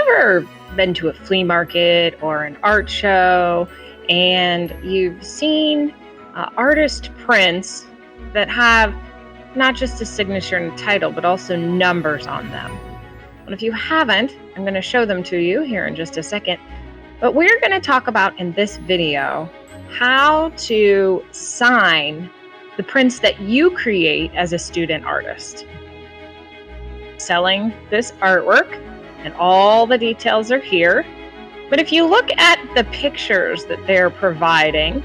ever been to a flea market or an art show and you've seen artist prints that have not just a signature and a title, but also numbers on them? And if you haven't, I'm going to show them to you here in just a second. But we're going to talk about in this video how to sign the prints that you create as a student artist. Selling this artwork, and all the details are here. But if you look at the pictures that they're providing,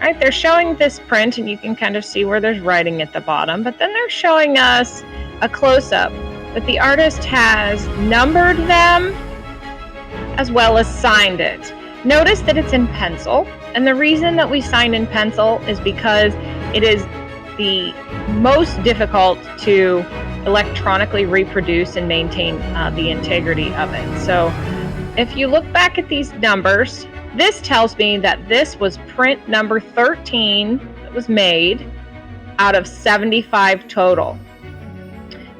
right, they're showing this print and you can kind of see where there's writing at the bottom, but then they're showing us a close-up that the artist has numbered them as well as signed it. Notice that it's in pencil, and the reason that we sign in pencil is because it is the most difficult to electronically reproduce and maintain the integrity of it. So if you look back at these numbers, this tells me that this was print number 13 that was made out of 75 total.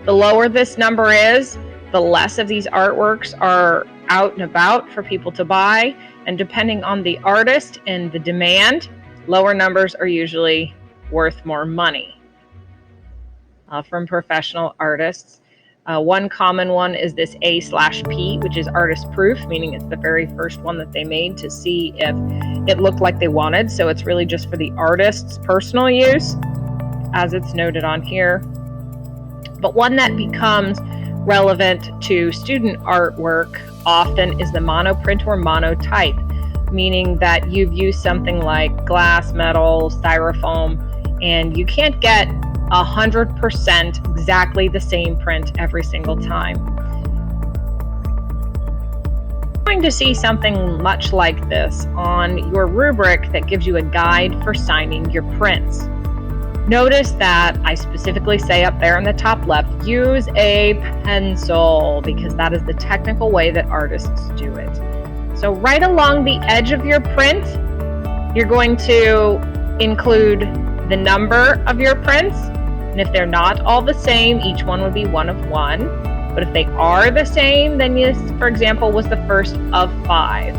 The lower this number is, the less of these artworks are out and about for people to buy, and depending on the artist and the demand, lower numbers are usually worth more money. From professional artists, one common one is this A/P, which is artist proof, meaning it's the very first one that they made to see if it looked like they wanted. So it's really just for the artist's personal use, as it's noted on here. But one that becomes relevant to student artwork often is the monoprint or monotype, meaning that you've used something like glass, metal, styrofoam, and you can't get 100% exactly the same print every single time. You're going to see something much like this on your rubric that gives you a guide for signing your prints. Notice that I specifically say up there in the top left, use a pencil, because that is the technical way that artists do it. So right along the edge of your print, you're going to include the number of your prints. And if they're not all the same, each one would be one of one. But if they are the same, then this, for example, was the first of 5.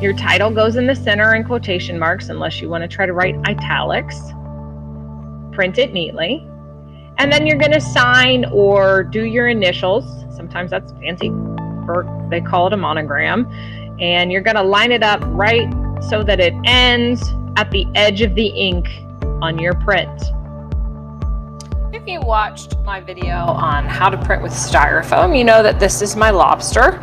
Your title goes in the center in quotation marks, unless you want to try to write italics. Print it neatly. And then you're going to sign or do your initials. Sometimes that's fancy, or they call it a monogram. And you're going to line it up right so that it ends at the edge of the ink on your print. If you watched my video on how to print with styrofoam, you know that this is my lobster,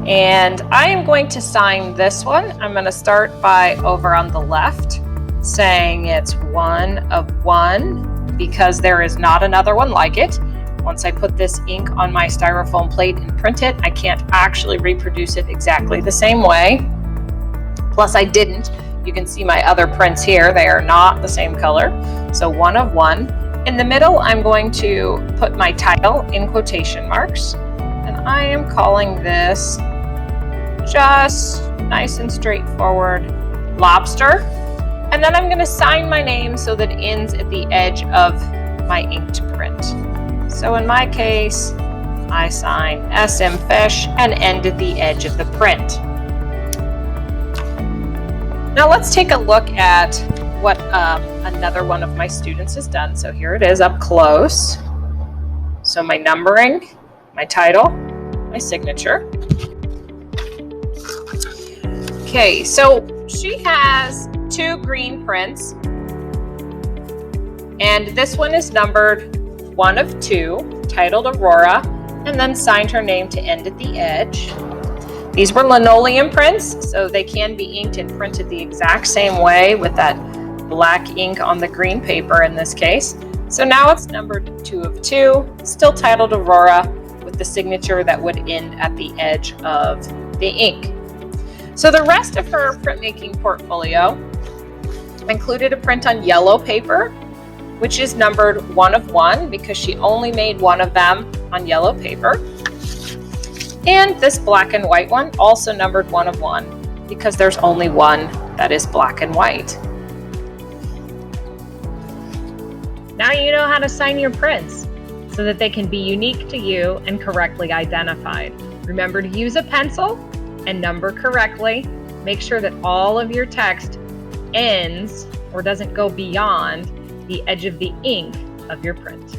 and I am going to sign this one. I'm going to start by over on the left saying it's 1 of 1 because there is not another one like it. Once I put this ink on my styrofoam plate and print it, I can't actually reproduce it exactly the same way. Plus I didn't. You can see my other prints here. They are not the same color. So 1 of 1. In the middle, I'm going to put my title in quotation marks. And I am calling this just nice and straightforward lobster. And then I'm going to sign my name so that it ends at the edge of my inked print. So in my case, I sign SM Fish and end at the edge of the print. Now let's take a look at what another one of my students has done. So here it is up close. So my numbering, my title, my signature. Okay, so she has 2 green prints, and this one is numbered 1 of 2, titled Aurora, and then signed her name to end at the edge. These were linoleum prints, so they can be inked and printed the exact same way with that black ink on the green paper in this case. So now it's numbered 2 of 2, still titled Aurora, with the signature that would end at the edge of the ink. So the rest of her printmaking portfolio included a print on yellow paper, which is numbered 1 of 1 because she only made 1 of them on yellow paper. And this black and white one, also numbered 1 of 1 because there's only one that is black and white. Now you know how to sign your prints. so that they can be unique to you and correctly identified. Remember to use a pencil and number correctly. Make sure that all of your text ends or doesn't go beyond the edge of the ink of your print.